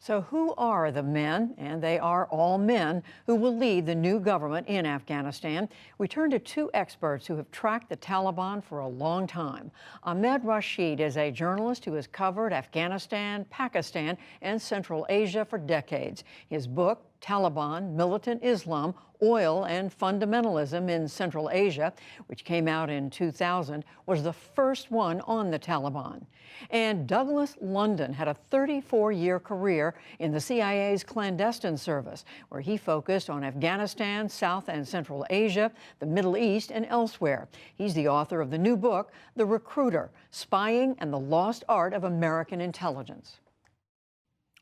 So who are the men, and they are all men, who will lead the new government in Afghanistan? We turn to two experts who have tracked the Taliban for a long time. Ahmed Rashid is a journalist who has covered Afghanistan, Pakistan, and Central Asia for decades. His book, Taliban, Militant Islam, Oil and Fundamentalism in Central Asia, which came out in 2000, was the first one on the Taliban. And Douglas London had a 34-year career in the CIA's clandestine service, where he focused on Afghanistan, South and Central Asia, the Middle East, and elsewhere. He's the author of the new book, The Recruiter: Spying and the Lost Art of American Intelligence.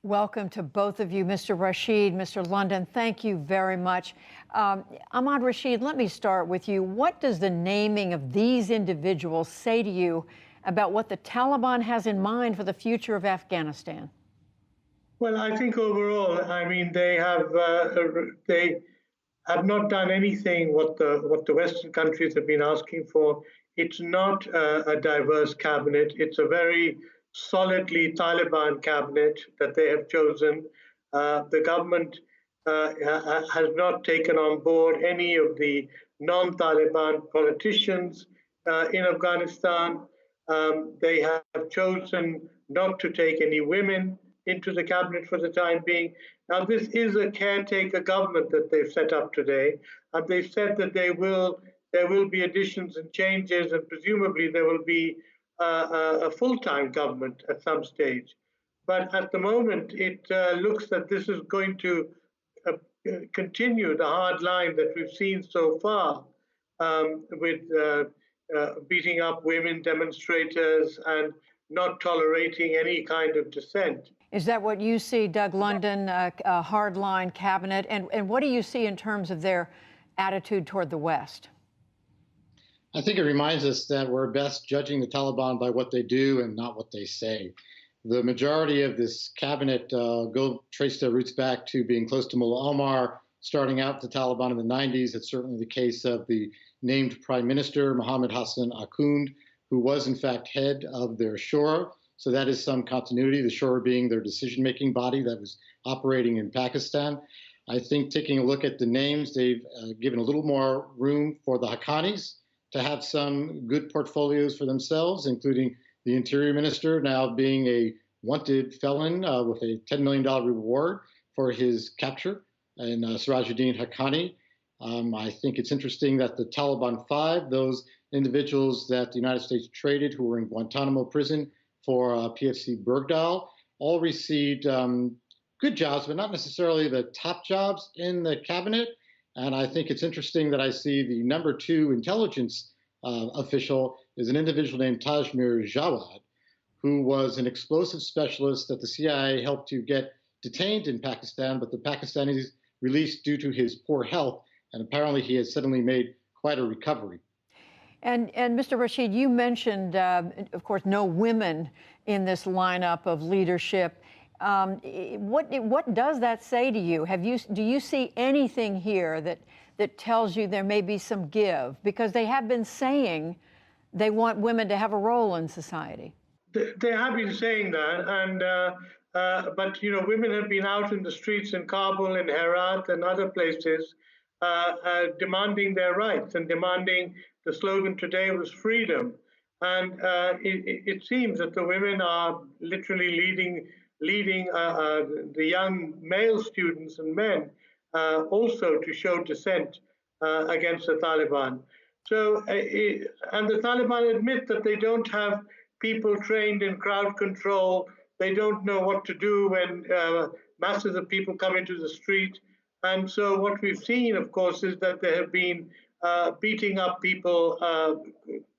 Welcome to both of you, Mr. Rashid, Mr. London. Thank you very much. Ahmed Rashid, let me start with you. What does the naming of these individuals say to you about what the Taliban has in mind for the future of Afghanistan? Well, I think overall, I mean, they have not done anything what the Western countries have been asking for. It's not a diverse cabinet. It's a very solidly Taliban cabinet that they have chosen. The government has not taken on board any of the non-Taliban politicians in Afghanistan. They have chosen not to take any women into the cabinet for the time being. Now, this is a caretaker government that they've set up today, and they've said that there will be additions and changes, and presumably there will be a full-time government at some stage. But at the moment, it looks that this is going to continue the hard line that we've seen so far, with beating up women demonstrators and not tolerating any kind of dissent. Is that what you see, Doug London, a hardline cabinet? And what do you see in terms of their attitude toward the West? I think it reminds us that we're best judging the Taliban by what they do and not what they say. The majority of this cabinet trace their roots back to being close to Mullah Omar, starting out the Taliban in the 90s. It's certainly the case of the named Prime Minister, Mohammed Hassan Akhund, who was in fact head of their Shura. So that is some continuity, the Shura being their decision-making body that was operating in Pakistan. I think taking a look at the names, they've given a little more room for the Haqqanis to have some good portfolios for themselves, including the Interior Minister now being a wanted felon with a $10 million reward for his capture, and Sirajuddin Haqqani. I think it's interesting that the Taliban 5, those individuals that the United States traded who were in Guantanamo prison for PFC Bergdahl, all received good jobs, but not necessarily the top jobs in the cabinet. And I think it's interesting that I see the number 2 intelligence official is an individual named Tajmir Jawad, who was an explosive specialist that the CIA helped to get detained in Pakistan, but the Pakistanis released due to his poor health, and apparently he has suddenly made quite a recovery. And Mr. Rashid, you mentioned, of course, no women in this lineup of leadership. What does that say to you? Do you see anything here that tells you there may be some give? Because they have been saying they want women to have a role in society. They have been saying that, and but women have been out in the streets in Kabul, in Herat, and other places, demanding their rights and demanding. The slogan today was freedom, and it seems that the women are literally leading the young male students and men also to show dissent against the Taliban. So, and the Taliban admit that they don't have people trained in crowd control. They don't know what to do when masses of people come into the street. And so what we've seen, of course, is that there have been beating up people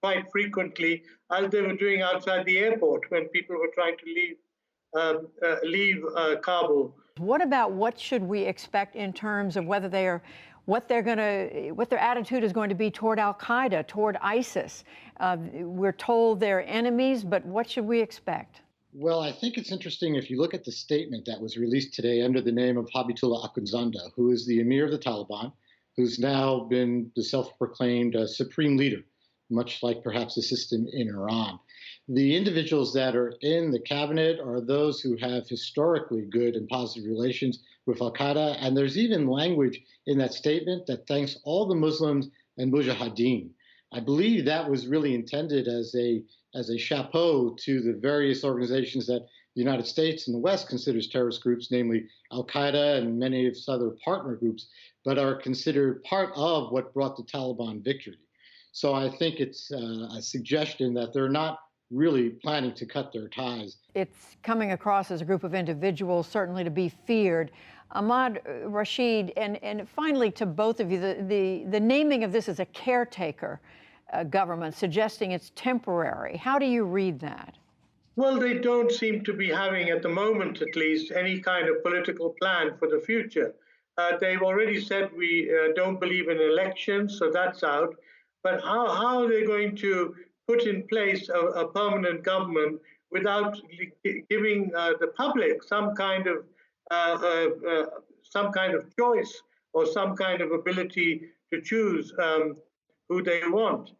quite frequently, as they were doing outside the airport when people were trying to leave Kabul. What about what should we expect in terms of whether they are, what their attitude is going to be toward Al-Qaeda, toward ISIS? We're told they're enemies, but what should we expect? Well, I think it's interesting if you look at the statement that was released today under the name of Habibullah Akhundzada, who is the emir of the Taliban, who's now been the self-proclaimed supreme leader, much like perhaps the system in Iran. The individuals that are in the cabinet are those who have historically good and positive relations with Al Qaeda. And there's even language in that statement that thanks all the Muslims and Mujahideen. I believe that was really intended as a chapeau to the various organizations that the United States and the West considers terrorist groups, namely Al Qaeda and many of its other partner groups, but are considered part of what brought the Taliban victory. So I think it's a suggestion that they're not really planning to cut their ties. It's coming across as a group of individuals certainly to be feared. Ahmed Rashid, and finally to both of you, the naming of this as a caretaker government, suggesting it's temporary. How do you read that? Well, they don't seem to be having, at the moment at least, any kind of political plan for the future. They've already said we don't believe in elections, so that's out. But how are they going to put in place a permanent government without giving the public some kind of choice or some kind of ability to choose who they want?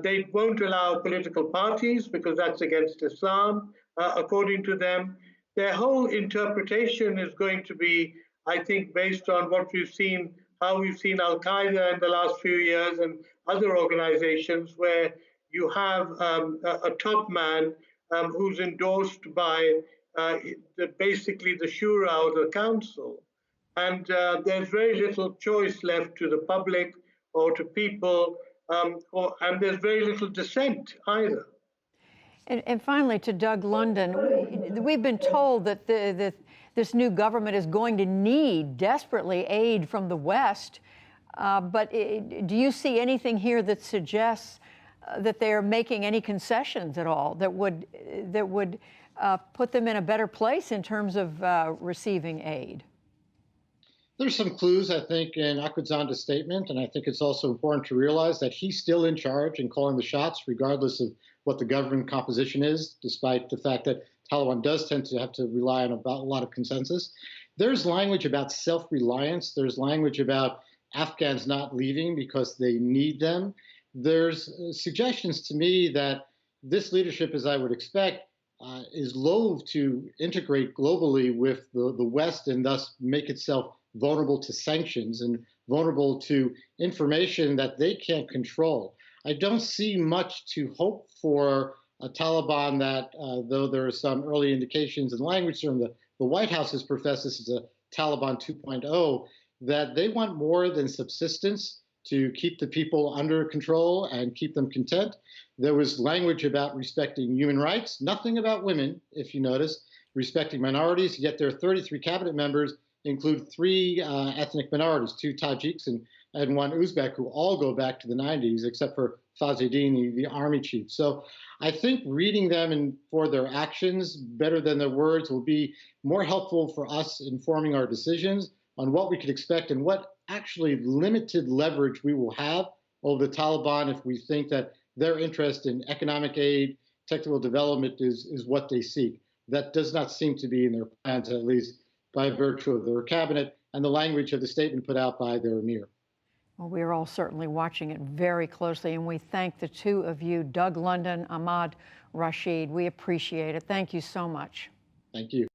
They won't allow political parties because that's against Islam, according to them. Their whole interpretation is going to be, I think, based on what we've seen, how we've seen Al Qaeda in the last few years and other organizations, where you have a top man who's endorsed by basically the Shura or the council. And there's very little choice left to the public or to people, and there's very little dissent either. And finally, to Doug London, we've been told that this new government is going to need desperately aid from the West. But do you see anything here that suggests that they are making any concessions at all that would put them in a better place in terms of receiving aid? There's some clues, I think, in Ahmadzandeh's statement, and I think it's also important to realize that he's still in charge and calling the shots, regardless of what the government composition is, despite the fact that Taliban does tend to have to rely on a lot of consensus. There's language about self-reliance. There's language about Afghans not leaving because they need them. There's suggestions to me that this leadership, as I would expect, is loath to integrate globally with the West and thus make itself vulnerable to sanctions and vulnerable to information that they can't control. I don't see much to hope for a Taliban that, though there are some early indications and language from the White House has professed this is a Taliban 2.0, that they want more than subsistence to keep the people under control and keep them content. There was language about respecting human rights, nothing about women, if you notice, respecting minorities, yet their 33 cabinet members include 3 ethnic minorities, 2 Tajiks and 1 Uzbek, who all go back to the 90s, except for Fazedini, the army chief. So I think reading them and for their actions better than their words will be more helpful for us informing our decisions on what we could expect and what actually limited leverage we will have over the Taliban if we think that their interest in economic aid, technical development is what they seek. That does not seem to be in their plans, at least by virtue of their cabinet and the language of the statement put out by their emir. Well, we're all certainly watching it very closely, and we thank the two of you, Doug London, Ahmed Rashid. We appreciate it. Thank you so much. Thank you.